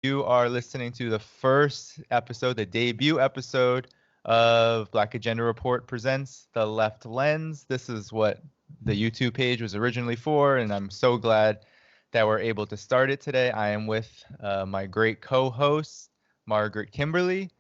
You are listening to the first episode, the debut episode of Black Agenda Report presents The Left Lens. This is what the YouTube page was originally for, and I'm so glad that we're able to start it today. I am with my great co-host, Margaret Kimberley,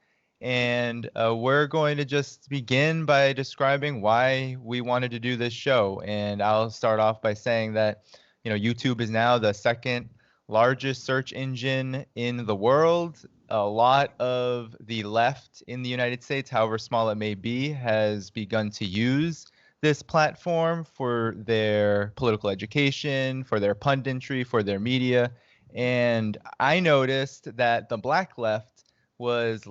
and we're going to just begin by describing why we wanted to do this show. And I'll start off by saying that, YouTube is now the second largest search engine in the world. A lot of the left in the United States, however small it may be, has begun to use this platform for their political education, for their punditry, for their media. And I noticed that the black left was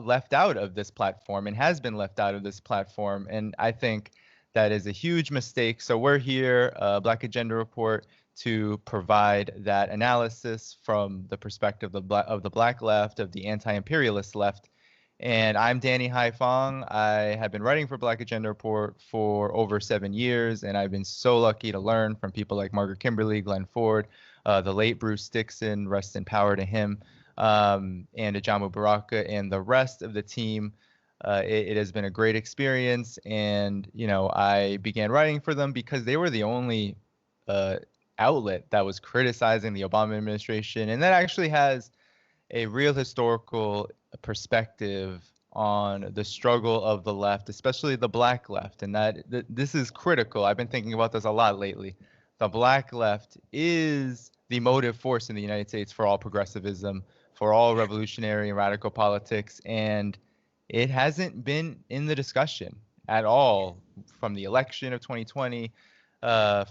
left out of this platform and has been left out of this platform. And I think that is a huge mistake. So we're here, Black Agenda Report, to provide that analysis from the perspective of the black left, of the anti-imperialist left. And I'm Danny Haiphong. I have been writing for Black Agenda Report for over 7 years, and I've been so lucky to learn from people like Margaret Kimberley, Glenn Ford, the late Bruce Dixon, rest in power to him, and Ajamu Baraka, and the rest of the team. It has been a great experience, and I began writing for them because they were the only outlet that was criticizing the Obama administration, and that actually has a real historical perspective on the struggle of the left, especially the black left, and this is critical. I've been thinking about this a lot lately. The black left is the motive force in the United States for all progressivism, for all revolutionary and radical politics, and it hasn't been in the discussion at all from the election of 2020,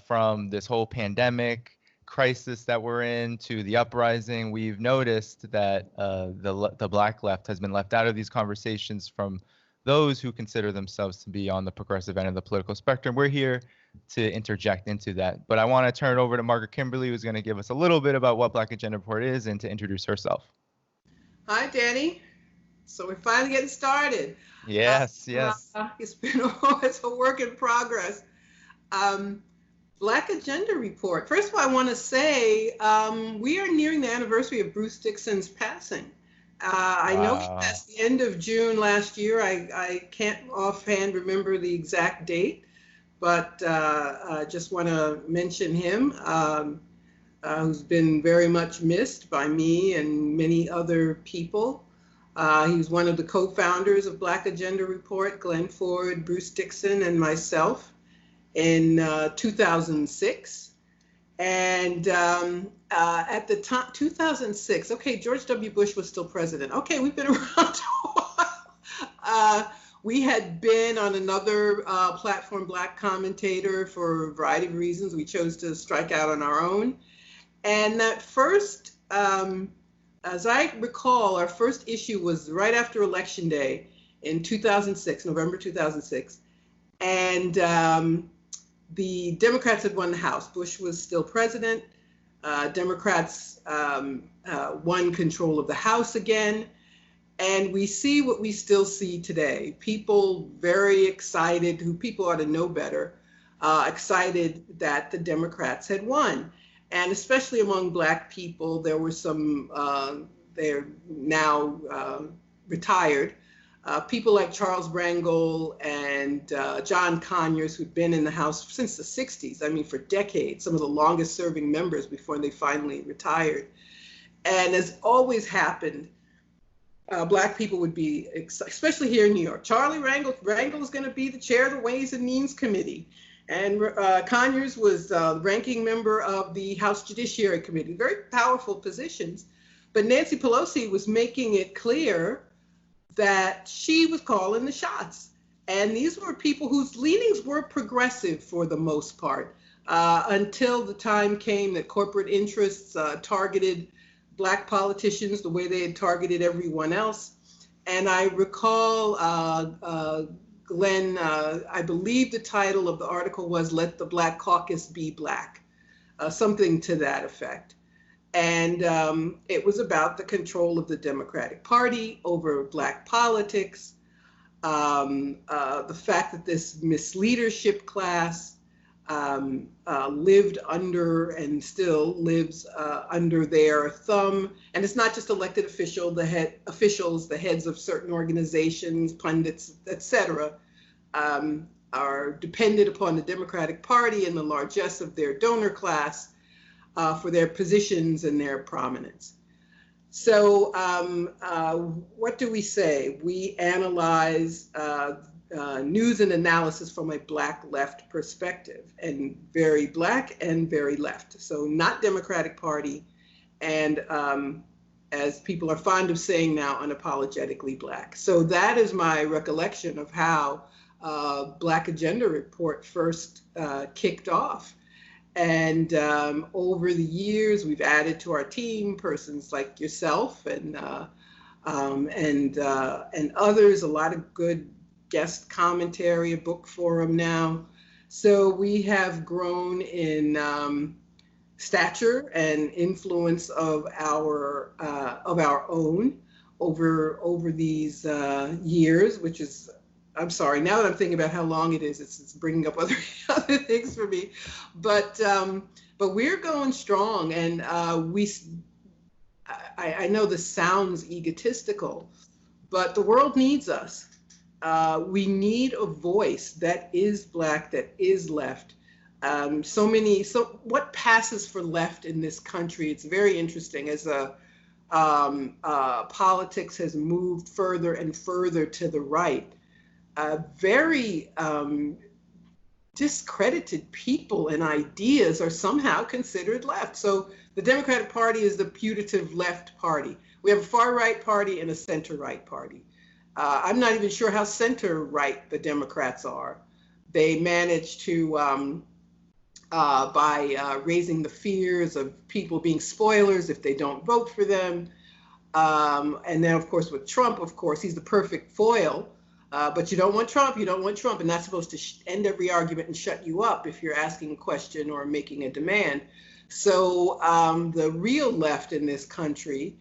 from this whole pandemic crisis that we're in, to the uprising. We've noticed that the black left has been left out of these conversations from those who consider themselves to be on the progressive end of the political spectrum. We're here to interject into that. But I want to turn it over to Margaret Kimberley, who's going to give us a little bit about what Black Agenda Report is and to introduce herself. Hi, Danny. So we're finally getting started. Yes. It's a work in progress. Black Agenda Report. First of all, I want to say we are nearing the anniversary of Bruce Dixon's passing. I know he passed the end of June last year. I can't offhand remember the exact date, but I just want to mention him, who's been very much missed by me and many other people. He was one of the co-founders of Black Agenda Report, Glenn Ford, Bruce Dixon, and myself in 2006. And at the time, 2006, okay, George W. Bush was still president. Okay, we've been around a while. We had been on another platform, Black Commentator, for a variety of reasons. We chose to strike out on our own. And that first, as I recall, our first issue was right after Election Day in 2006, November 2006. And the Democrats had won the House. Bush was still president. Democrats won control of the House again. And we see what we still see today. People very excited, who people ought to know better, excited that the Democrats had won. And especially among Black people, there were some, they're now retired, people like Charles Rangel and John Conyers, who'd been in the House since the 60s, I mean, for decades, some of the longest serving members before they finally retired. And as always happened, Black people would be, especially here in New York, Charlie Rangel is going to be the chair of the Ways and Means Committee. And Conyers was ranking member of the House Judiciary Committee, very powerful positions. But Nancy Pelosi was making it clear that she was calling the shots. And these were people whose leanings were progressive for the most part, until the time came that corporate interests targeted Black politicians the way they had targeted everyone else. And I recall Glenn, I believe the title of the article was "Let the Black Caucus Be Black," something to that effect. And it was about the control of the Democratic Party over Black politics, the fact that this misleadership class lived under and still lives under their thumb. And it's not just elected officials, the heads of certain organizations, pundits, etc., are dependent upon the Democratic Party and the largesse of their donor class for their positions and their prominence. So what do we say? We analyze news and analysis from a Black left perspective, and very Black and very left. So not Democratic Party, and as people are fond of saying now, unapologetically Black. So that is my recollection of how Black Agenda Report first kicked off. And over the years, we've added to our team persons like yourself and others, a lot of good guest commentary, a book forum now. So we have grown in stature and influence of our own over these years, which is, I'm sorry, now that I'm thinking about how long it is, it's bringing up other things for me. But we're going strong, and I know this sounds egotistical, but the world needs us. We need a voice that is Black, that is left. So what passes for left in this country? It's very interesting as politics has moved further and further to the right. Very discredited people and ideas are somehow considered left. So the Democratic Party is the putative left party. We have a far-right party and a center-right party. I'm not even sure how center-right the Democrats are. They managed to, by raising the fears of people being spoilers if they don't vote for them. And then, of course, with Trump, of course, he's the perfect foil. But you don't want Trump, and that's supposed to end every argument and shut you up if you're asking a question or making a demand. So the real left in this country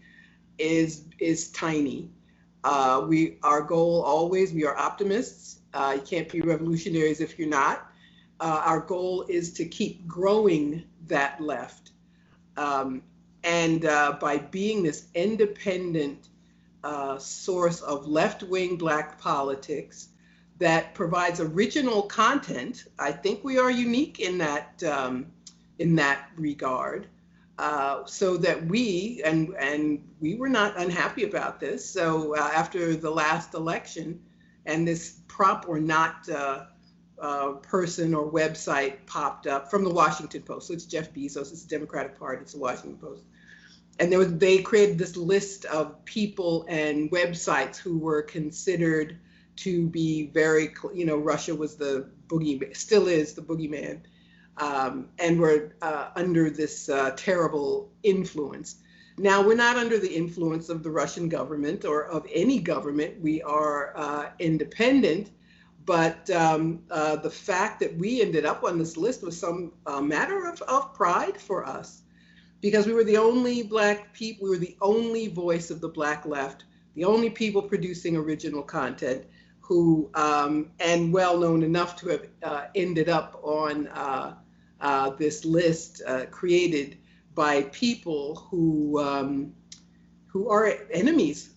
is tiny. Our goal always, we are optimists. You can't be revolutionaries if you're not. Our goal is to keep growing that left. And by being this independent source of left-wing Black politics that provides original content, I think we are unique in that regard. So that we were not unhappy about this. So after the last election, and this prop or not person or website popped up from the Washington Post. So it's Jeff Bezos, it's the Democratic Party, it's the Washington Post. And they created this list of people and websites who were considered to be very, Russia was the boogeyman, still is the boogeyman, and were under this terrible influence. Now, we're not under the influence of the Russian government or of any government. We are independent, but the fact that we ended up on this list was some matter of pride for us. Because we were the only Black people, we were the only voice of the Black left, the only people producing original content who, and well known enough to have ended up on this list created by people who are enemies,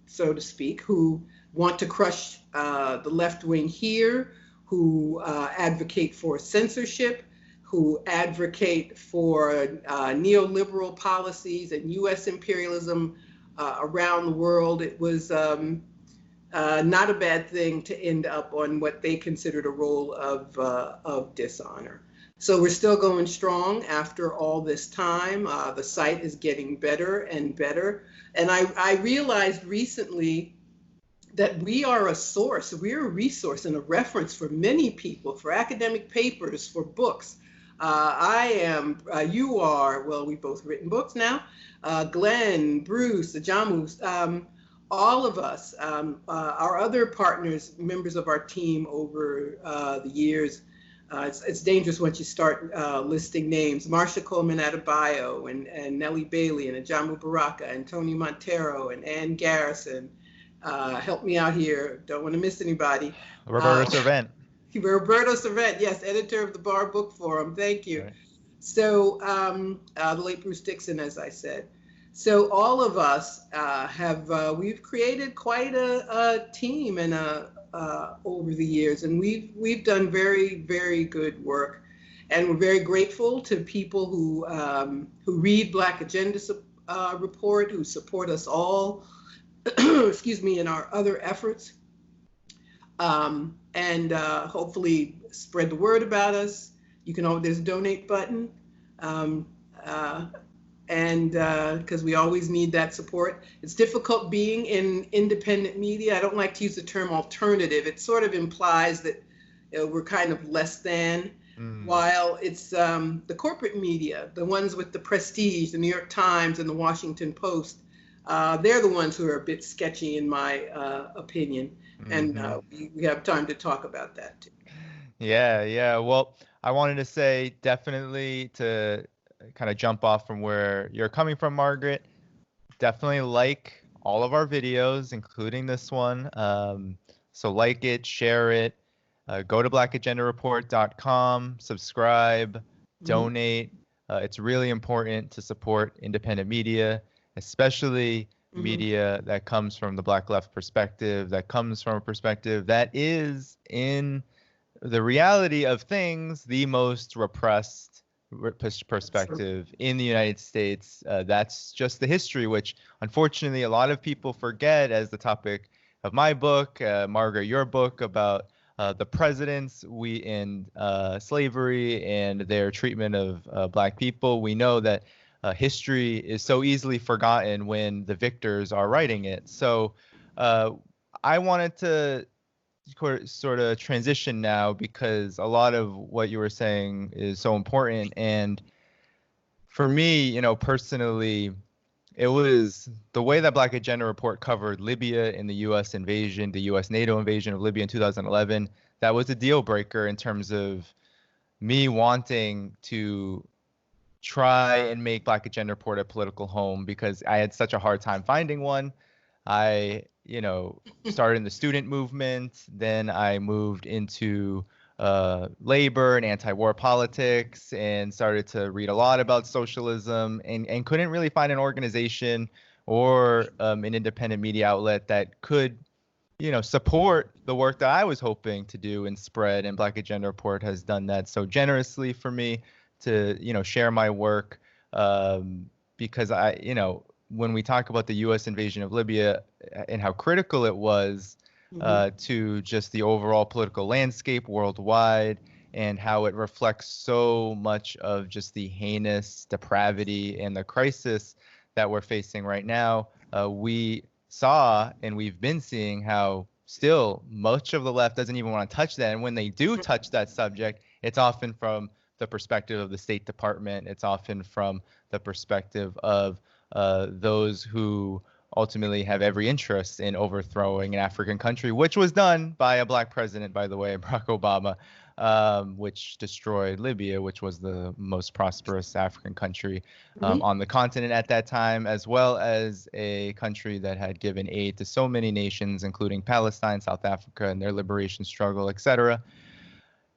so to speak, who want to crush the left wing here, who advocate for censorship, who advocate for neoliberal policies and U.S. imperialism around the world. It was not a bad thing to end up on what they considered a role of dishonor. So we're still going strong after all this time. The site is getting better and better. And I realized recently that we are a source, we're a resource and a reference for many people, for academic papers, for books. I am, you are, well, we've both written books now, Glenn, Bruce, Ajamu, all of us, our other partners, members of our team over the years. It's dangerous once you start listing names. Marsha Coleman Adebayo and Nellie Bailey and Ajamu Baraka and Tony Montero and Ann Garrison. Help me out here. Don't want to miss anybody. Roberta Servant. Roberto Servette, yes, editor of the Bar Book Forum. Thank you. Right. So the late Bruce Dixon, as I said. So all of us we've created quite a team and over the years, and we've done very, very good work, and we're very grateful to people who read Black Agenda Report, who support us all, excuse me, in our other efforts, and hopefully spread the word about us. You can there's a donate button. And because we always need that support. It's difficult being in independent media. I don't like to use the term alternative. It sort of implies that we're kind of less than, while it's the corporate media, the ones with the prestige, the New York Times and the Washington Post, they're the ones who are a bit sketchy in my opinion. And we have time to talk about that too. Yeah. Well, I wanted to say definitely to kind of jump off from where you're coming from, Margaret. Definitely like all of our videos, including this one. So like it, share it, go to blackagendareport.com, subscribe, donate. It's really important to support independent media, especially media that comes from the Black left perspective, that comes from a perspective that is, in the reality of things, the most repressed perspective in the United States. That's just the history, which unfortunately a lot of people forget, as the topic of my book, Margaret, your book about the presidents in slavery and their treatment of Black people. We know that history is so easily forgotten when the victors are writing it. So I wanted to sort of transition now, because a lot of what you were saying is so important. And for me, personally, it was the way that Black Agenda Report covered Libya and the U.S. invasion, the U.S. NATO invasion of Libya in 2011. That was a deal breaker in terms of me wanting to try and make Black Agenda Report a political home, because I had such a hard time finding one. I started in the student movement, then I moved into labor and anti-war politics, and started to read a lot about socialism, and couldn't really find an organization or an independent media outlet that could support the work that I was hoping to do and spread. And Black Agenda Report has done that so generously for me to share my work, because when we talk about the U.S. invasion of Libya and how critical it was to just the overall political landscape worldwide, and how it reflects so much of just the heinous depravity and the crisis that we're facing right now, we saw, and we've been seeing, how still much of the left doesn't even want to touch that. And when they do touch that subject, it's often from the perspective of the State Department. It's often from the perspective of those who ultimately have every interest in overthrowing an African country, which was done by a Black president, by the way, Barack Obama, which destroyed Libya, which was the most prosperous African country on the continent at that time, as well as a country that had given aid to so many nations, including Palestine, South Africa, and their liberation struggle, etc.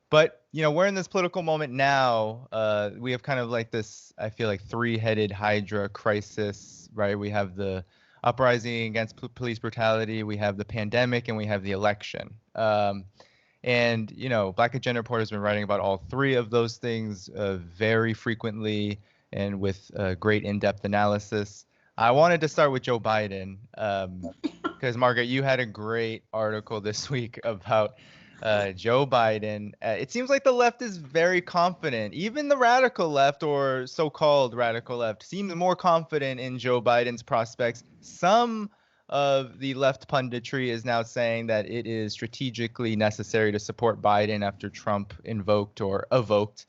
But, we're in this political moment now. We have kind of like this, I feel like, three-headed Hydra crisis, right? We have the uprising against police brutality, we have the pandemic, and we have the election. And, Black Agenda Report has been writing about all three of those things very frequently and with great in-depth analysis. I wanted to start with Joe Biden, because, Margaret, you had a great article this week about Joe Biden. It seems like the left is very confident. Even the radical left, or so-called radical left, seems more confident in Joe Biden's prospects. Some of the left punditry is now saying that it is strategically necessary to support Biden after Trump invoked or evoked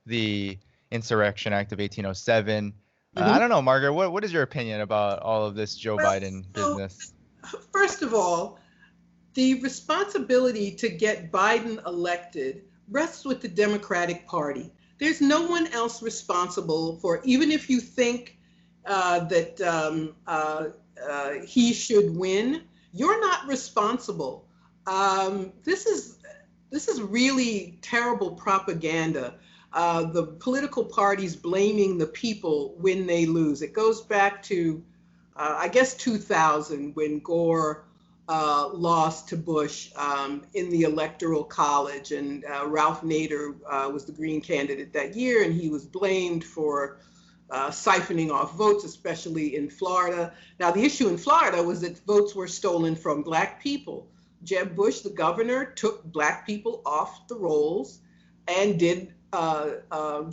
the Insurrection Act of 1807. I don't know, Margaret, what is your opinion about all of this Joe Biden business? First of all, the responsibility to get Biden elected rests with the Democratic Party. There's no one else responsible for, even if you think that he should win, you're not responsible. This is this is really terrible propaganda. The political parties blaming the people when they lose. It goes back to, I guess, 2000 when Gore lost to Bush in the Electoral College, and Ralph Nader was the Green candidate that year, and he was blamed for siphoning off votes, especially in Florida. Now, the issue in Florida was that votes were stolen from Black people. Jeb Bush, the governor, took Black people off the rolls and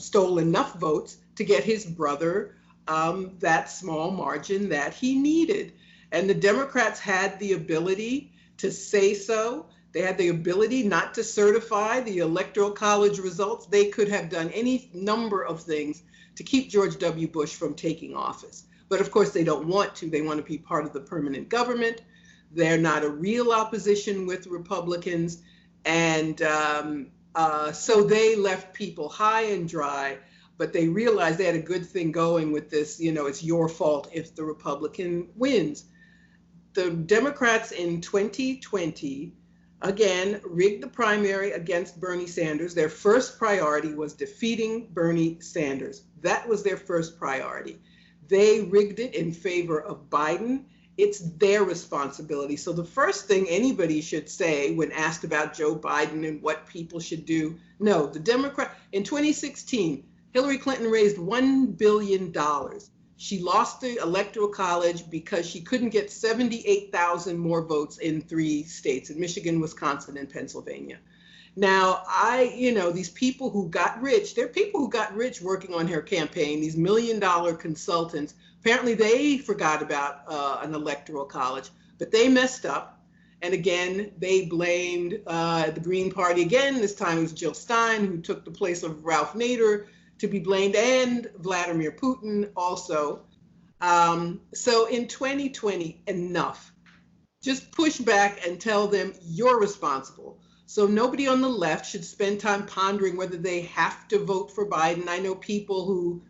stole enough votes to get his brother that small margin that he needed. And the Democrats had the ability to say so. They had the ability not to certify the Electoral College results. They could have done any number of things to keep George W. Bush from taking office. But of course, they don't want to. They want to be part of the permanent government. They're not a real opposition with Republicans. And so they left people high and dry, but they realized they had a good thing going with this, it's your fault if the Republican wins. The Democrats in 2020, again, rigged the primary against Bernie Sanders. Their first priority was defeating Bernie Sanders. That was their first priority. They rigged it in favor of Biden. It's their responsibility. So the first thing anybody should say when asked about Joe Biden and what people should do, no, the Democrat, in 2016, Hillary Clinton raised $1 billion. She lost the Electoral College because she couldn't get 78,000 more votes in 3 states, in Michigan, Wisconsin, and Pennsylvania. Now, these people who got rich, they're people who got rich working on her campaign, these $1 million consultants. Apparently, they forgot about an Electoral College, but they messed up. And again, they blamed the Green Party again. This time it was Jill Stein, who took the place of Ralph Nader, to be blamed, and Vladimir Putin also. So in 2020, enough. Just push back and tell them you're responsible. So nobody on the left should spend time pondering whether they have to vote for Biden. I know people who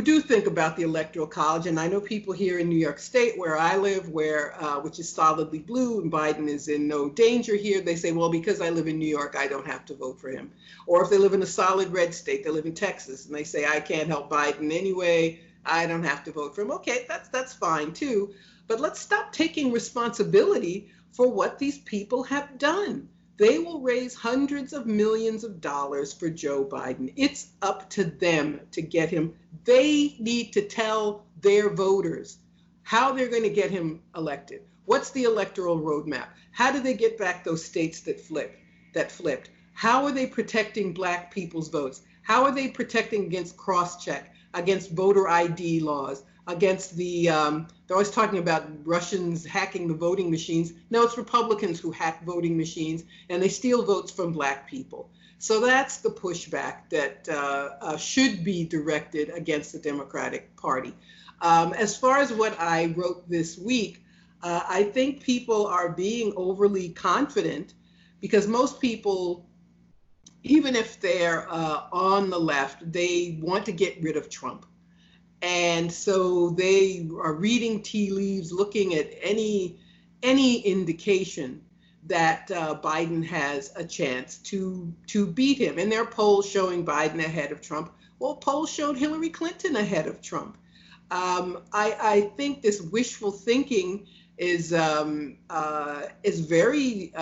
do think about the Electoral College, and I know people here in New York State, where I live, which is solidly blue, and Biden is in no danger here. They say, well, because I live in New York, I don't have to vote for him. Or if they live in a solid red state, they live in Texas, and they say, I can't help Biden anyway, I don't have to vote for him. Okay, that's fine too. But let's stop taking responsibility for what these people have done. They will raise hundreds of millions of dollars for Joe Biden. It's up to them to get him. They need to tell their voters how they're going to get him elected. What's the electoral roadmap? How do they get back those states that flipped? How are they protecting Black people's votes? How are they protecting against cross-check, against voter ID laws, against they're always talking about Russians hacking the voting machines. No, it's Republicans who hack voting machines, and they steal votes from Black people. So that's the pushback that should be directed against the Democratic Party. As far as what I wrote this week, I think people are being overly confident because most people, even if they're on the left, they want to get rid of Trump. And so they are reading tea leaves, looking at any indication that Biden has a chance to beat him. And there are polls showing Biden ahead of Trump. Well, polls showed Hillary Clinton ahead of Trump. I think this wishful thinking is very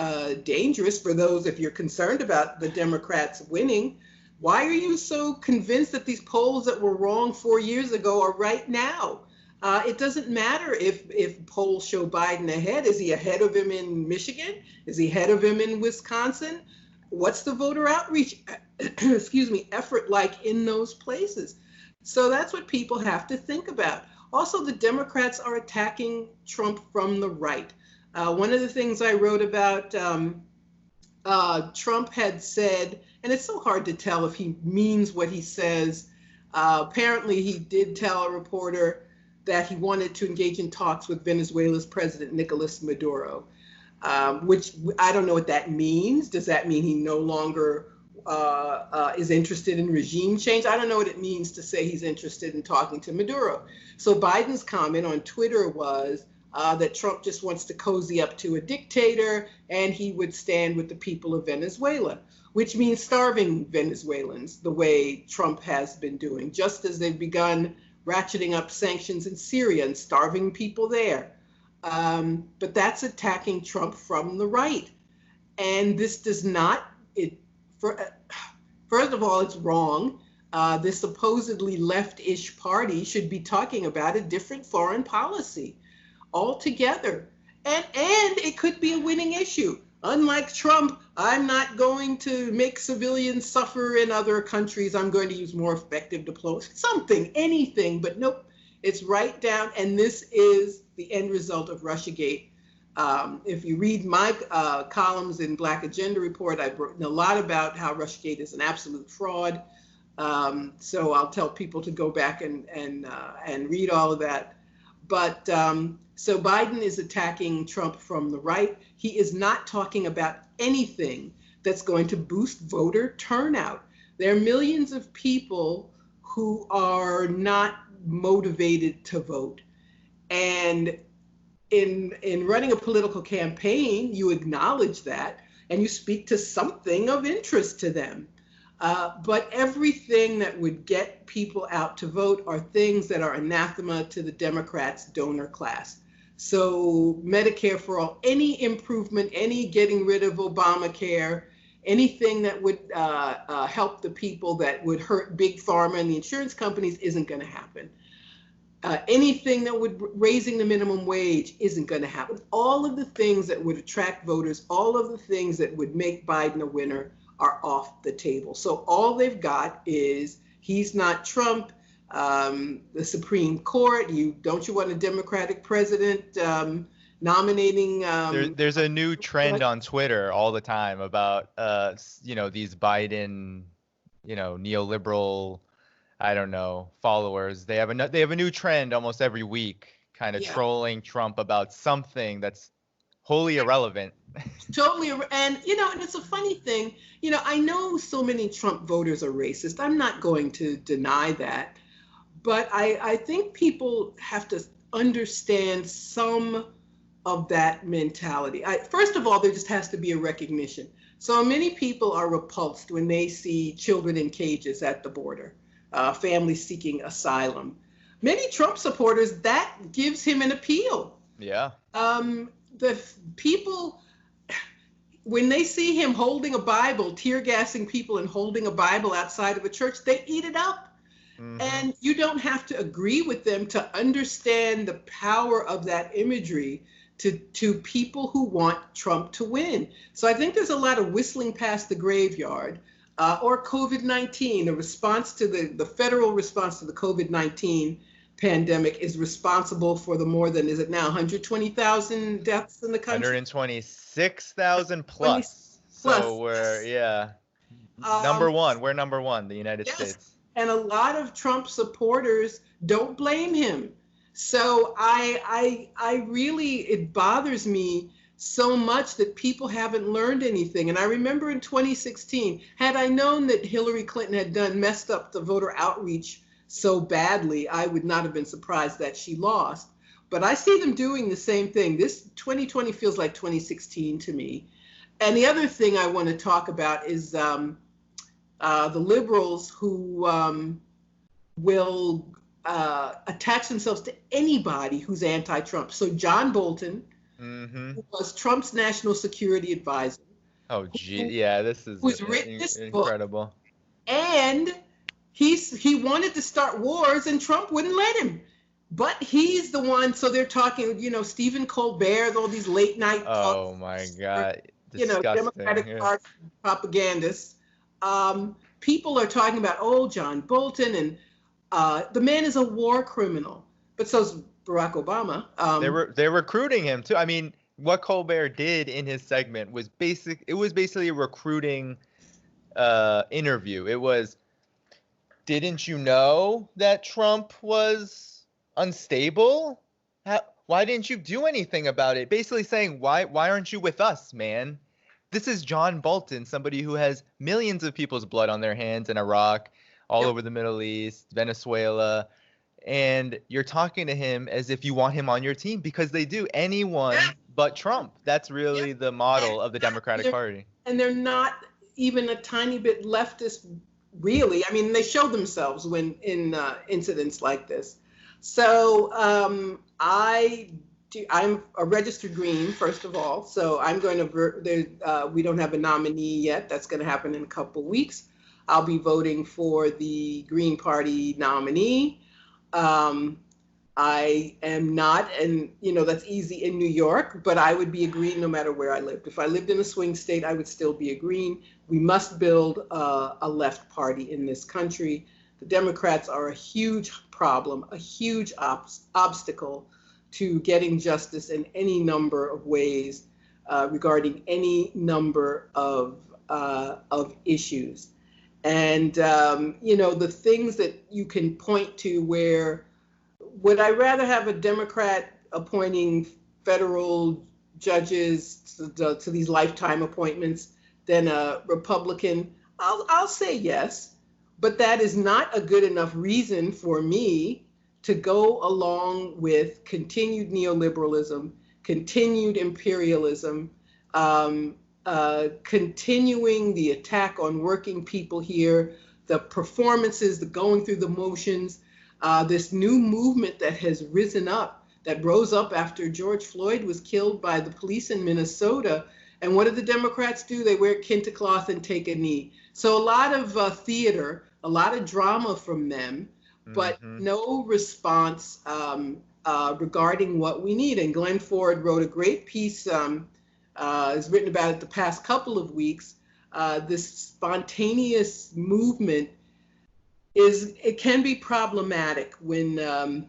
dangerous for those, if you're concerned about the Democrats winning. Why are you so convinced that these polls that were wrong 4 years ago are right now? It doesn't matter if polls show Biden ahead. Is he ahead of him in Michigan? Is he ahead of him in Wisconsin? What's the voter outreach, effort like in those places? So that's what people have to think about. Also, the Democrats are attacking Trump from the right. One of the things I wrote about, Trump had said, and it's so hard to tell if he means what he says. Apparently, he did tell a reporter that he wanted to engage in talks with Venezuela's president, Nicolas Maduro, which I don't know what that means. Does that mean he no longer is interested in regime change? I don't know what it means to say he's interested in talking to Maduro. So Biden's comment on Twitter was, that Trump just wants to cozy up to a dictator, and he would stand with the people of Venezuela, which means starving Venezuelans, the way Trump has been doing, just as they've begun ratcheting up sanctions in Syria and starving people there. But that's attacking Trump from the right. And this does not, first of all, it's wrong. This supposedly left-ish party should be talking about a different foreign policy altogether. And it could be a winning issue. Unlike Trump, I'm not going to make civilians suffer in other countries. I'm going to use more effective diplomacy, something, anything, but nope, it's right down. And this is the end result of Russiagate. If you read my columns in Black Agenda Report, I've written a lot about how Russiagate is an absolute fraud. So I'll tell people to go back and read all of that. But so Biden is attacking Trump from the right. He is not talking about anything that's going to boost voter turnout. There are millions of people who are not motivated to vote. And in running a political campaign, you acknowledge that and you speak to something of interest to them. But everything that would get people out to vote are things that are anathema to the Democrats' donor class. So Medicare for all, any improvement, any getting rid of Obamacare, anything that would help the people that would hurt big pharma and the insurance companies isn't going to happen. Anything that would raising the minimum wage isn't going to happen. All of the things that would attract voters, all of the things that would make Biden a winner are off the table. So all they've got is he's not Trump, the Supreme Court. Don't you want a Democratic president nominating? There's a new trend on Twitter all the time about these Biden, neoliberal, I don't know, followers. They have a new trend almost every week, kind of trolling Trump about something that's wholly irrelevant. Totally. And it's a funny thing. I know so many Trump voters are racist. I'm not going to deny that. But I think people have to understand some of that mentality. First of all, there just has to be a recognition. So many people are repulsed when they see children in cages at the border, families seeking asylum. Many Trump supporters, that gives him an appeal. Yeah. The people, when they see him holding a Bible, tear gassing people and holding a Bible outside of a church, they eat it up. Mm-hmm. And you don't have to agree with them to understand the power of that imagery to people who want Trump to win. So I think there's a lot of whistling past the graveyard, or COVID-19, a response to the federal response to the COVID-19 pandemic is responsible for the more than, is it now 120,000 deaths in the country? 126,000 plus. So we're, number one. We're number one, the United States. And a lot of Trump supporters don't blame him. So I really, it bothers me so much that people haven't learned anything. And I remember in 2016, had I known that Hillary Clinton had messed up the voter outreach so badly, I would not have been surprised that she lost. But I see them doing the same thing. This 2020 feels like 2016 to me. And the other thing I want to talk about is the liberals who will attach themselves to anybody who's anti-Trump. So John Bolton, who was Trump's national security advisor. Oh, gee, this is written this incredible. Book, and he wanted to start wars, and Trump wouldn't let him. But he's the one. So they're talking, Stephen Colbert, all these late night. Oh my God, disgusting. Democratic Party propagandists. People are talking about, John Bolton, and the man is a war criminal. But so's Barack Obama. They're recruiting him too. I mean, what Colbert did in his segment was basically a recruiting interview. It was, didn't you know that Trump was unstable? Why didn't you do anything about it? Basically saying, why aren't you with us, man? This is John Bolton, somebody who has millions of people's blood on their hands in Iraq, all over the Middle East, Venezuela. and you're talking to him as if you want him on your team, because they do. Anyone but Trump. That's really the model of the Democratic Party. And they're not even a tiny bit leftist, really. I mean, they show themselves when in incidents like this. So I'm a registered Green, first of all. So I'm going to, we don't have a nominee yet. That's going to happen in a couple weeks. I'll be voting for the Green Party nominee. I am not, and that's easy in New York, but I would be a Green no matter where I lived. If I lived in a swing state, I would still be a Green. We must build a left party in this country. The Democrats are a huge problem, a huge obstacle to getting justice in any number of ways regarding any number of issues. And, the things that you can point to where, would I rather have a Democrat appointing federal judges to these lifetime appointments than a Republican? I'll say yes, but that is not a good enough reason for me to go along with continued neoliberalism, continued imperialism, continuing the attack on working people here, the performances, the going through the motions, this new movement that has risen up, that rose up after George Floyd was killed by the police in Minnesota. And what did the Democrats do? They wear kente cloth and take a knee. So a lot of theater, a lot of drama from them, but no response regarding what we need. And Glenn Ford wrote a great piece, is written about it the past couple of weeks. This spontaneous movement it can be problematic when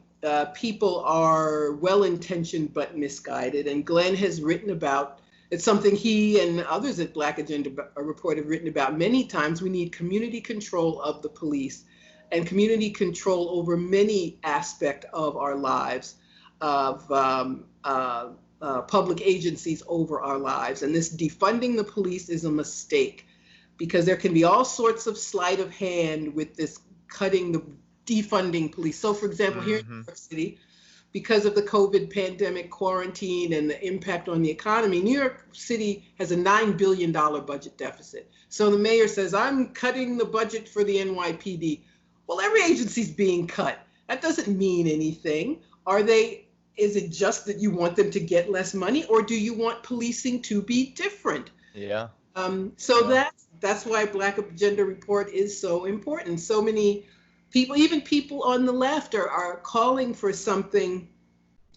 people are well-intentioned but misguided. And Glenn has written about, it's something he and others at Black Agenda Report have written about many times. We need community control of the police and community control over many aspects of our lives, of public agencies over our lives. And this defunding the police is a mistake, because there can be all sorts of sleight of hand with this defunding police. So for example, here in New York City, because of the COVID pandemic, quarantine, and the impact on the economy, New York City has a $9 billion budget deficit. So the mayor says, I'm cutting the budget for the NYPD. Well, every agency's being cut. That doesn't mean anything. Is it just that you want them to get less money, or do you want policing to be different? Yeah. That's why Black Agenda Report is so important. So many people, even people on the left, are calling for something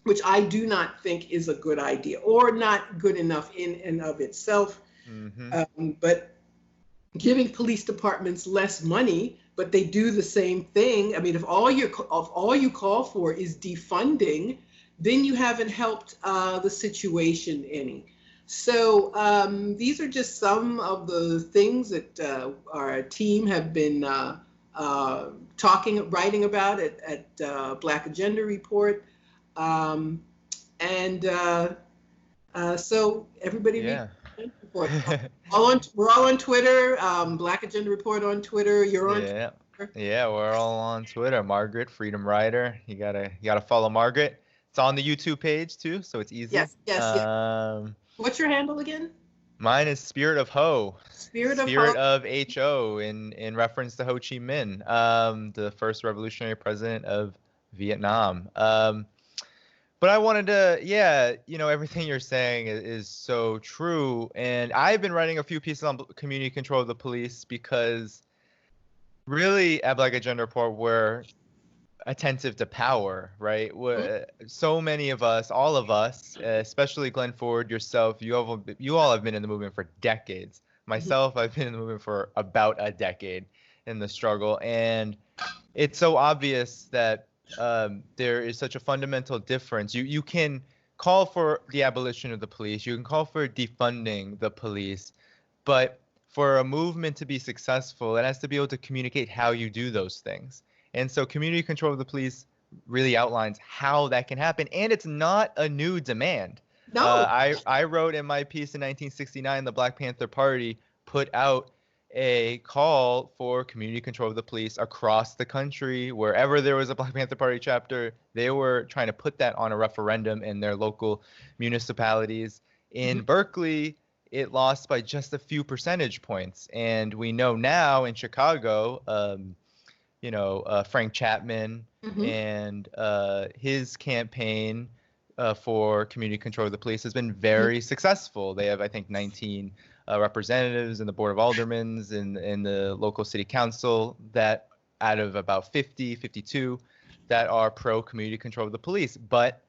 which I do not think is a good idea or not good enough in and of itself. But giving police departments less money, but they do the same thing. I mean, if all you call for is defunding, then you haven't helped the situation any. So these are just some of the things that our team have been writing about at Black Agenda Report. So everybody read the report. We're all on Twitter, Black Agenda Report on Twitter. You're on Twitter. Yeah, we're all on Twitter. Margaret, Freedom Rider. You gotta follow Margaret. It's on the YouTube page too, so it's easy. Yes. What's your handle again? Mine is Spirit of Ho. Spirit of Ho in reference to Ho Chi Minh, the first revolutionary president of Vietnam. But I wanted to, everything you're saying is so true. And I've been writing a few pieces on community control of the police because really at Black Agenda Report, we're attentive to power, right? So many of us, all of us, especially Glenn Ford, yourself, you all have been in the movement for decades. Myself, I've been in the movement for about a decade in the struggle. And it's so obvious that there is such a fundamental difference. You can call for the abolition of the police. You can call for defunding the police. But for a movement to be successful, it has to be able to communicate how you do those things. And so community control of the police really outlines how that can happen. And it's not a new demand. No. I wrote in my piece in 1969, the Black Panther Party put out a call for community control of the police across the country. Wherever there was a Black Panther Party chapter, they were trying to put that on a referendum in their local municipalities. In Berkeley, it lost by just a few percentage points. And we know now in Chicago, Frank Chapman and his campaign for community control of the police has been very successful. They have, I think, 19 representatives in the Board of Aldermen in the local city council, that out of about 52 that are pro community control of the police. But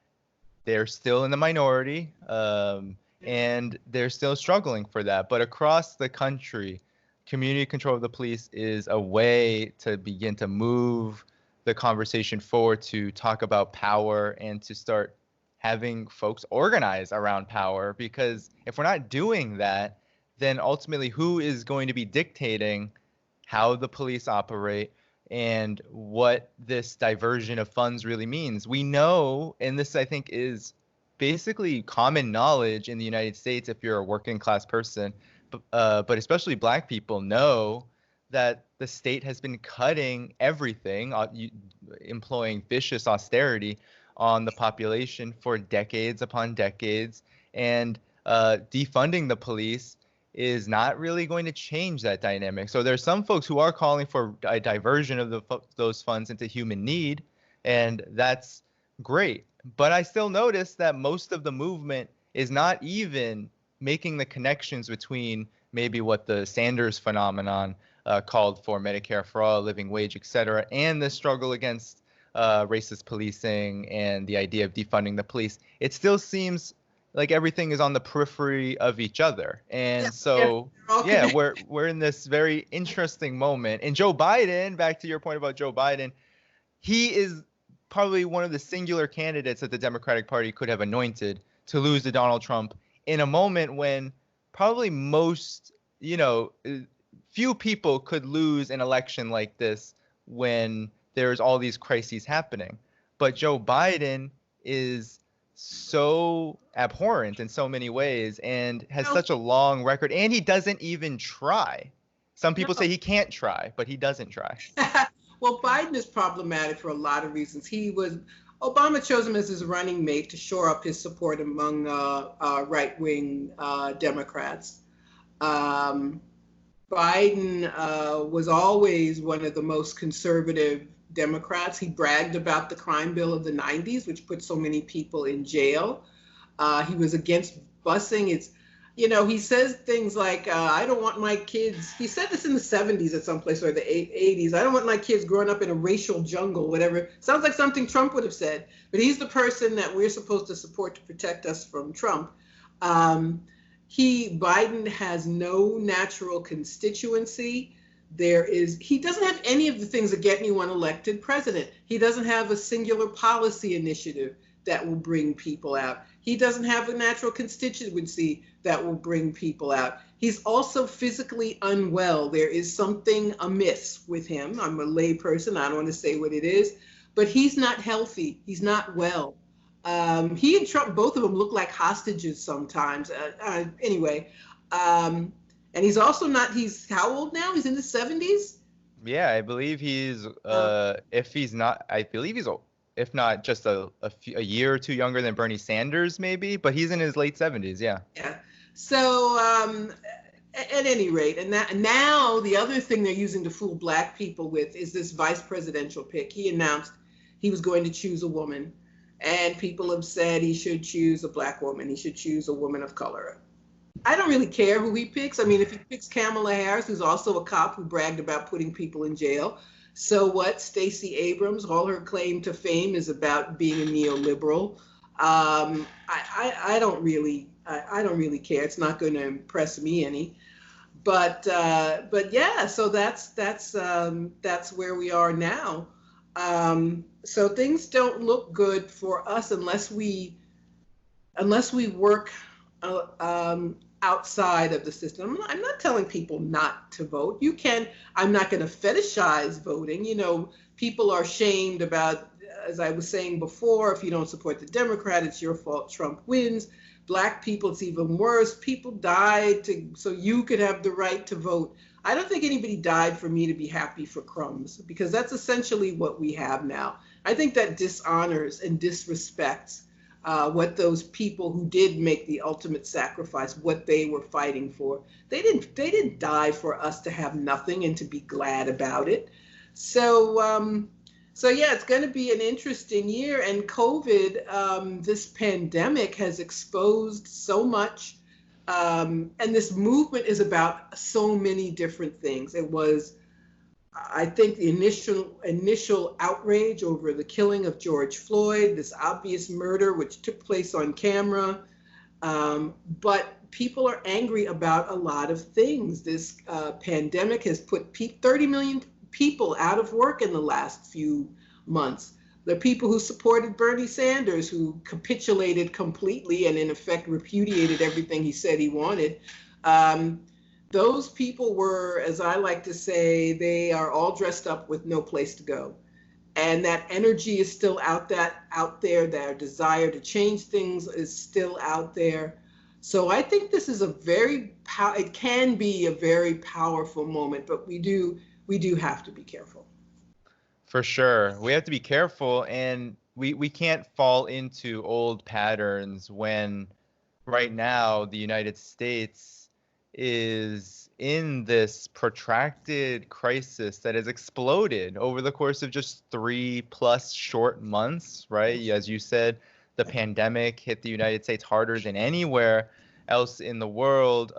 they're still in the minority, and they're still struggling for that. But across the country, community control of the police is a way to begin to move the conversation forward, to talk about power and to start having folks organize around power. Because if we're not doing that, then ultimately who is going to be dictating how the police operate and what this diversion of funds really means? We know, and this I think is basically common knowledge in the United States if you're a working class person, but especially Black people know that the state has been cutting everything, employing vicious austerity on the population for decades upon decades, and defunding the police is not really going to change that dynamic. So there's some folks who are calling for a diversion of those funds into human need, and that's great. But I still notice that most of the movement is not even making the connections between maybe what the Sanders phenomenon called for, Medicare for all, living wage, et cetera, and the struggle against racist policing and the idea of defunding the police. It still seems like everything is on the periphery of each other. And we're in this very interesting moment. And Joe Biden, back to your point about Joe Biden, he is probably one of the singular candidates that the Democratic Party could have anointed to lose to Donald Trump in a moment when probably few people could lose an election like this when there's all these crises happening. But Joe Biden is so abhorrent in so many ways and has such a long record, and he doesn't even try. Some people say he can't try, but he doesn't try. Well, Biden is problematic for a lot of reasons. Obama chose him as his running mate to shore up his support among right-wing Democrats. Biden was always one of the most conservative Democrats. He bragged about the crime bill of the 90s, which put so many people in jail. He was against busing. He says things like, I don't want my kids, he said this in the 70s at some place, or the 80s, I don't want my kids growing up in a racial jungle, whatever. Sounds like something Trump would have said, but he's the person that we're supposed to support to protect us from Trump. Biden has no natural constituency. He doesn't have any of the things that get anyone elected president. He doesn't have a singular policy initiative that will bring people out. He doesn't have a natural constituency that will bring people out. He's also physically unwell. There is something amiss with him. I'm a lay person. I don't want to say what it is, but he's not healthy. He's not well. He and Trump, both of them look like hostages sometimes. Anyway, and he's also not, he's how old now? He's in the 70s? Yeah, I believe he's, if he's not, I believe he's old. If not just a year or two younger than Bernie Sanders, maybe, but he's in his late 70s, yeah. Yeah. So at any rate, and now the other thing they're using to fool Black people with is this vice presidential pick. He announced he was going to choose a woman, and people have said he should choose a Black woman. He should choose a woman of color. I don't really care who he picks. I mean, if he picks Kamala Harris, who's also a cop who bragged about putting people in jail, so what? Stacey Abrams, all her claim to fame is about being a neoliberal. I don't really care. It's not going to impress me any. But yeah, so that's where we are now. So things don't look good for us unless we work outside of the system. I'm not telling people not to vote. You can. I'm not going to fetishize voting. People are shamed about, as I was saying before, if you don't support the Democrat, it's your fault, Trump wins. Black people, it's even worse. People died so you could have the right to vote. I don't think anybody died for me to be happy for crumbs, because that's essentially what we have now. I think that dishonors and disrespects what those people who did make the ultimate sacrifice, what they were fighting for. They didn't die for us to have nothing and to be glad about it. So yeah, it's going to be an interesting year. And COVID, this pandemic has exposed so much. And this movement is about so many different things. It was, I think, the initial outrage over the killing of George Floyd, this obvious murder which took place on camera. But people are angry about a lot of things. This pandemic has put 30 million people out of work in the last few months. The people who supported Bernie Sanders, who capitulated completely and in effect repudiated everything he said he wanted. Those people were, as I like to say, they are all dressed up with no place to go. And that energy is still out there. Their desire to change things is still out there. So I think this is it can be a very powerful moment, but we do have to be careful. For sure. We have to be careful, and we can't fall into old patterns when right now the United States is in this protracted crisis that has exploded over the course of just 3+ short months, right? As you said, the pandemic hit the United States harder than anywhere else in the world.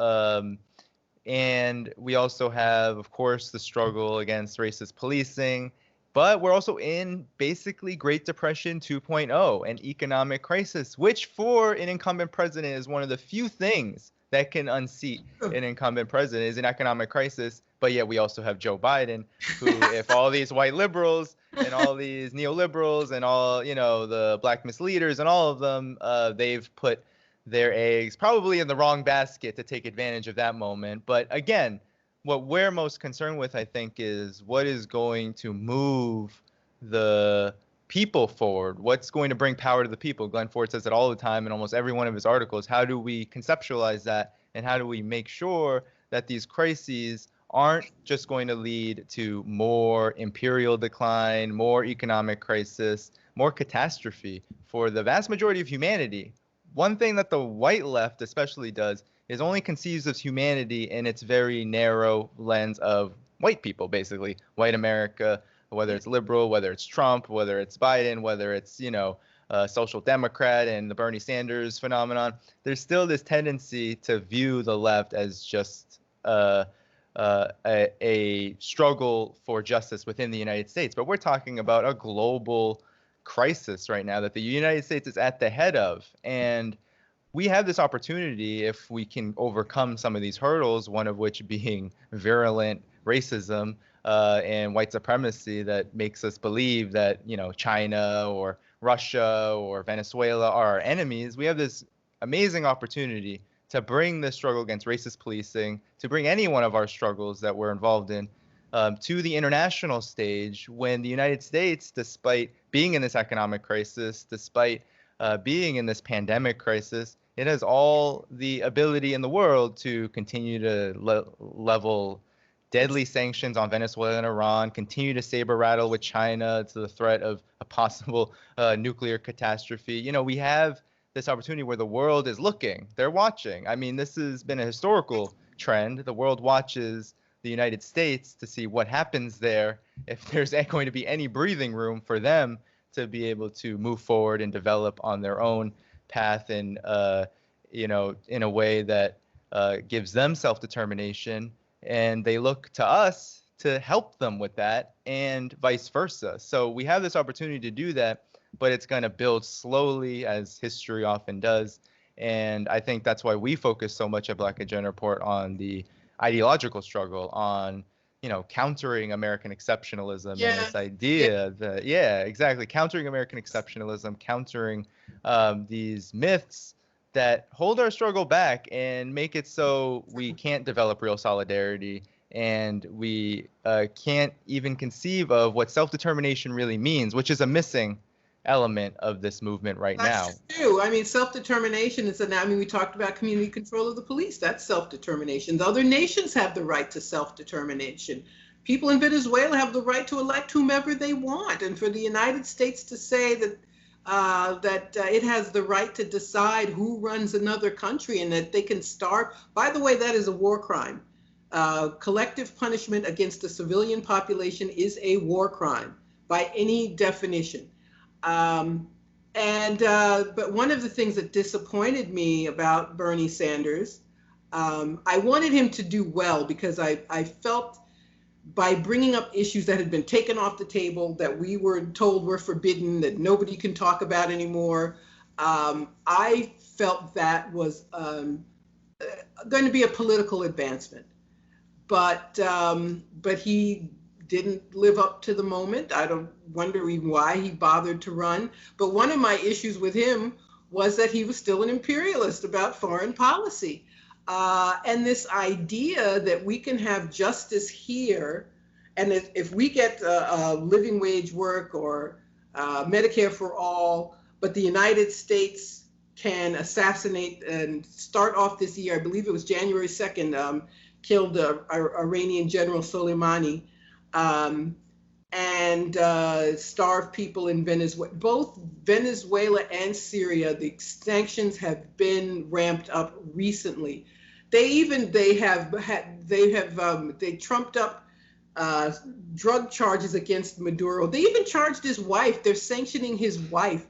And we also have, of course, the struggle against racist policing. But we're also in basically Great Depression 2.0, an economic crisis, which for an incumbent president is one of the few things that can unseat an incumbent president, is an economic crisis. But yet we also have Joe Biden, who, if all these white liberals and all these neoliberals and all, the black misleaders and all of them, they've put their eggs probably in the wrong basket to take advantage of that moment. But again, what we're most concerned with, I think, is what is going to move the people forward. What's going to bring power to the people? Glenn Ford says it all the time in almost every one of his articles. How do we conceptualize that? And how do we make sure that these crises aren't just going to lead to more imperial decline, more economic crisis, more catastrophe for the vast majority of humanity? One thing that the white left especially does is only conceives of humanity in its very narrow lens of white people, basically. White America, whether it's liberal, whether it's Trump, whether it's Biden, whether it's, social democrat and the Bernie Sanders phenomenon. There's still this tendency to view the left as just a struggle for justice within the United States. But we're talking about a global crisis right now that the United States is at the head of. And we have this opportunity, if we can overcome some of these hurdles, one of which being virulent racism and white supremacy that makes us believe that, China or Russia or Venezuela are our enemies. We have this amazing opportunity to bring the struggle against racist policing, to bring any one of our struggles that we're involved in to the international stage, when the United States, despite being in this economic crisis, despite being in this pandemic crisis, it has all the ability in the world to continue to level deadly sanctions on Venezuela and Iran, continue to saber rattle with China to the threat of a possible nuclear catastrophe. We have this opportunity where the world is looking. They're watching. I mean, this has been a historical trend. The world watches the United States to see what happens there, if there's going to be any breathing room for them to be able to move forward and develop on their own path in a way that gives them self-determination. And they look to us to help them with that, and vice versa. So we have this opportunity to do that, but it's going to build slowly, as history often does. And I think that's why we focus so much at Black Agenda Report on the ideological struggle, on countering American exceptionalism, and this idea that, exactly, countering American exceptionalism, countering these myths that hold our struggle back and make it so we can't develop real solidarity, and we can't even conceive of what self-determination really means, which is a missing element of this movement right now. That's true. I mean, self-determination is we talked about community control of the police. That's self-determination. The other nations have the right to self-determination. People in Venezuela have the right to elect whomever they want. And for the United States to say that it has the right to decide who runs another country and that they can starve. By the way, that is a war crime. Collective punishment against the civilian population is a war crime by any definition. But one of the things that disappointed me about Bernie Sanders, I wanted him to do well because I felt by bringing up issues that had been taken off the table, that we were told were forbidden, that nobody can talk about anymore, I felt that was going to be a political advancement. But he didn't live up to the moment. I don't wonder even why he bothered to run. But one of my issues with him was that he was still an imperialist about foreign policy. And this idea that we can have justice here, and if we get living wage work or Medicare for all, but the United States can assassinate and start off this year, I believe it was January 2nd, killed Iranian General Soleimani, and starve people in Venezuela. Both Venezuela and Syria, the sanctions have been ramped up recently. They trumped up drug charges against Maduro. They even charged his wife. They're sanctioning his wife,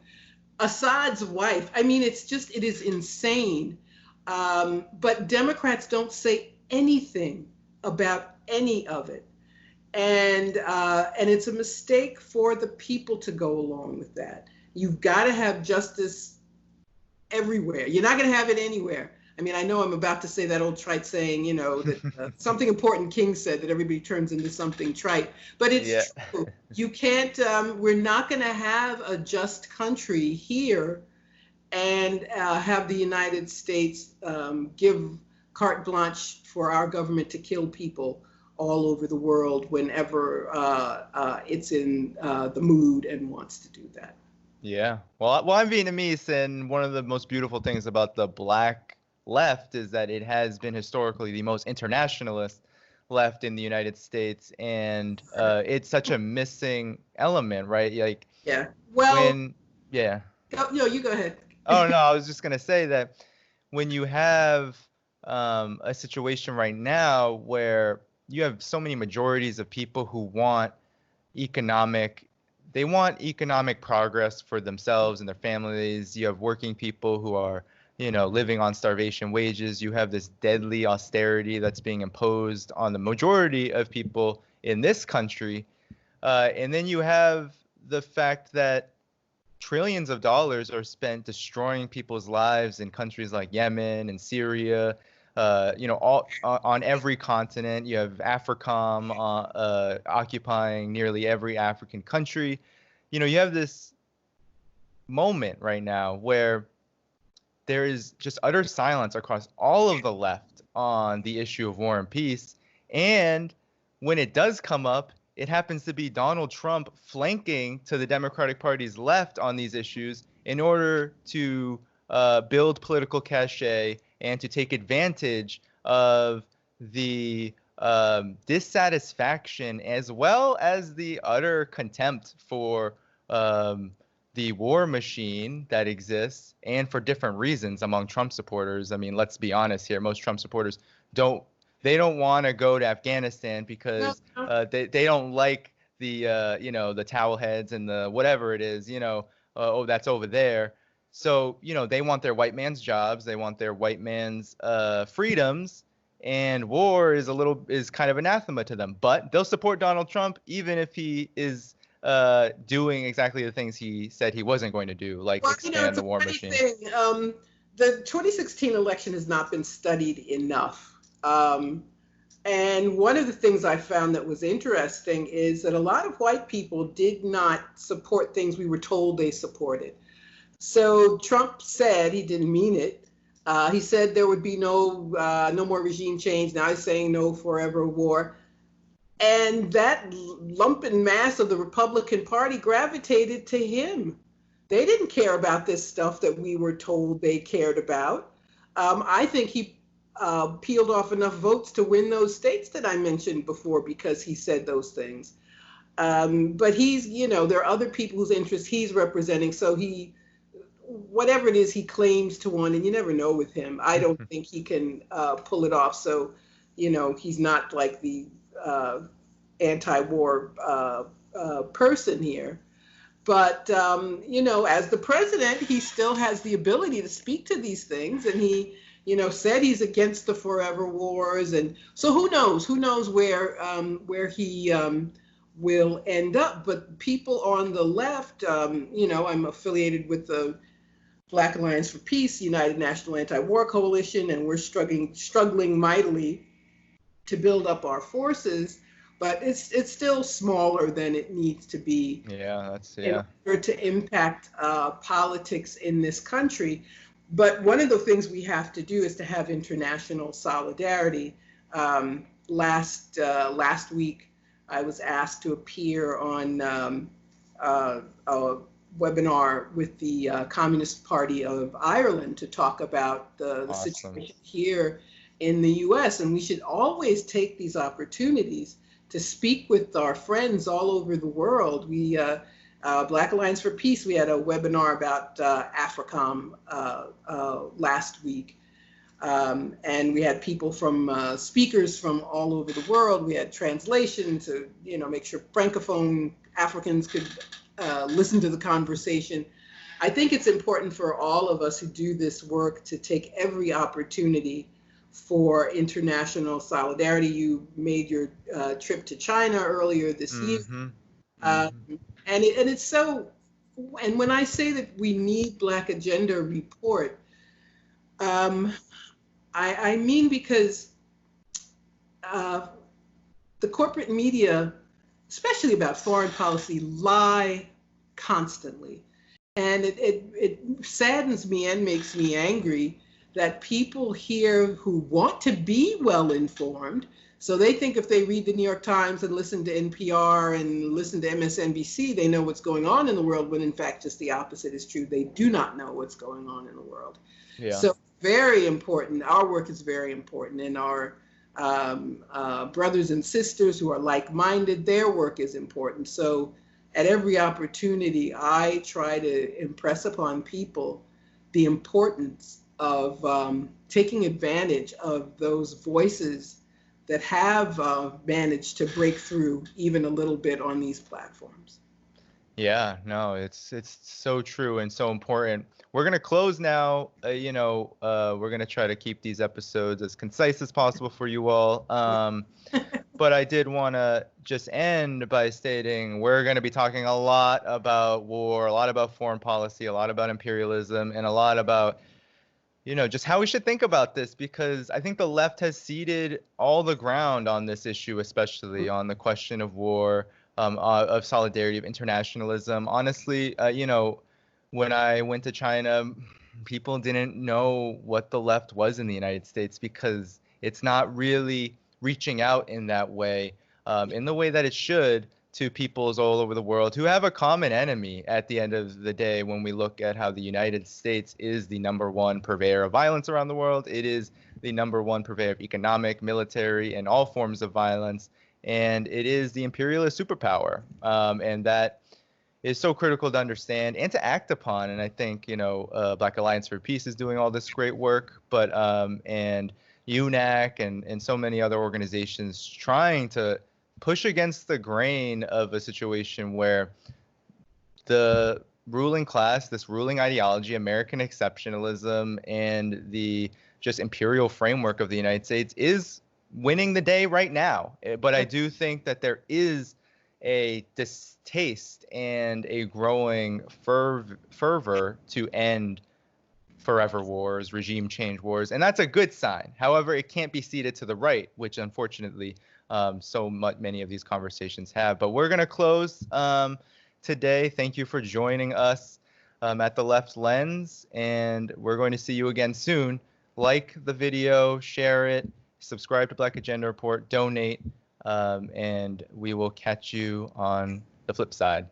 Assad's wife. I mean, it is insane. But Democrats don't say anything about any of it. And it's a mistake for the people to go along with that. You've got to have justice everywhere. You're not going to have it anywhere. I mean, I know I'm about to say that old trite saying, that something important King said, that everybody turns into something trite. But it's true. You can't, we're not going to have a just country here and have the United States give carte blanche for our government to kill people all over the world whenever it's in the mood and wants to do that. Yeah. Well, I'm Vietnamese, and one of the most beautiful things about the Black left is that it has been historically the most internationalist left in the United States, and it's such a missing element, right? Like, yeah. Well, no, you go ahead. Oh no, I was just gonna say that when you have a situation right now where you have so many majorities of people who want economic progress for themselves and their families. You have working people who are, living on starvation wages. You have this deadly austerity that's being imposed on the majority of people in this country. And then you have the fact that trillions of dollars are spent destroying people's lives in countries like Yemen and Syria, all on every continent. You have AFRICOM occupying nearly every African country. You have this moment right now where there is just utter silence across all of the left on the issue of war and peace. And when it does come up, it happens to be Donald Trump flanking to the Democratic Party's left on these issues in order to build political cachet and to take advantage of the dissatisfaction as well as the utter contempt for the war machine that exists, and for different reasons among Trump supporters. I mean, let's be honest here. Most Trump supporters don't want to go to Afghanistan because they don't like the the towel heads and the whatever it is, that's over there. So, they want their white man's jobs, they want their white man's freedoms, and war is kind of anathema to them. But they'll support Donald Trump even if he is doing exactly the things he said he wasn't going to do, like expand the war machine. The 2016 election has not been studied enough. And one of the things I found that was interesting is that a lot of white people did not support things we were told they supported. So Trump said, he didn't mean it. He said there would be no more regime change. Now he's saying no forever war. And that lumpen mass of the Republican Party gravitated to him. They didn't care about this stuff that we were told they cared about. I think he peeled off enough votes to win those states that I mentioned before because he said those things. But he's, there are other people whose interests he's representing. So whatever it is he claims to want, and you never know with him, I don't think he can pull it off. So, he's not like the anti-war person here. But, as the president, he still has the ability to speak to these things. And he, said he's against the forever wars. And so who knows where he will end up. But people on the left, I'm affiliated with the Black Alliance for Peace, United National Anti-War Coalition, and we're struggling mightily to build up our forces. But it's still smaller than it needs to be in order to impact politics in this country. But one of the things we have to do is to have international solidarity. Last week, I was asked to appear on a webinar with the Communist Party of Ireland to talk about the situation here in the U.S. And we should always take these opportunities to speak with our friends all over the world. We, Black Alliance for Peace, we had a webinar about AFRICOM last week. And we had people from, speakers from all over the world. We had translation to, make sure Francophone Africans could listen to the conversation. I think it's important for all of us who do this work to take every opportunity for international solidarity. You made your trip to China earlier this year. And it's so, and when I say that we need Black Agenda report, I mean because the corporate media, especially about foreign policy, lie constantly. And it saddens me and makes me angry that people here who want to be well informed, so they think if they read the New York Times and listen to NPR and listen to MSNBC, they know what's going on in the world, when in fact just the opposite is true. They do not know what's going on in the world. Yeah. So very important. Our work is very important, and our brothers and sisters who are like-minded, their work is important. So at every opportunity, I try to impress upon people the importance of taking advantage of those voices that have managed to break through even a little bit on these platforms. Yeah, no, it's so true and so important. We're going to close now. We're going to try to keep these episodes as concise as possible for you all. But I did want to just end by stating we're going to be talking a lot about war, a lot about foreign policy, a lot about imperialism, and a lot about just how we should think about this, because I think the left has ceded all the ground on this issue, especially on the question of war, of solidarity, of internationalism. Honestly, when I went to China, people didn't know what the left was in the United States, because it's not really reaching out in that way, in the way that it should, to peoples all over the world who have a common enemy at the end of the day. When we look at how the United States is the #1 purveyor of violence around the world, it is the #1 purveyor of economic, military, and all forms of violence, and it is the imperialist superpower. And that is so critical to understand and to act upon. And I think, Black Alliance for Peace is doing all this great work, but and UNAC and so many other organizations trying to push against the grain of a situation where the ruling class, this ruling ideology, American exceptionalism, and the just imperial framework of the United States is winning the day right now. But I do think that there is a distaste and a growing fervor to end forever wars, regime change wars, and that's a good sign. However, it can't be ceded to the right, which unfortunately many of these conversations have. But we're going to close today. Thank you for joining us at The Left Lens, and we're going to see you again soon. Like the video, share it, subscribe to Black Agenda Report, donate, and we will catch you on the flip side.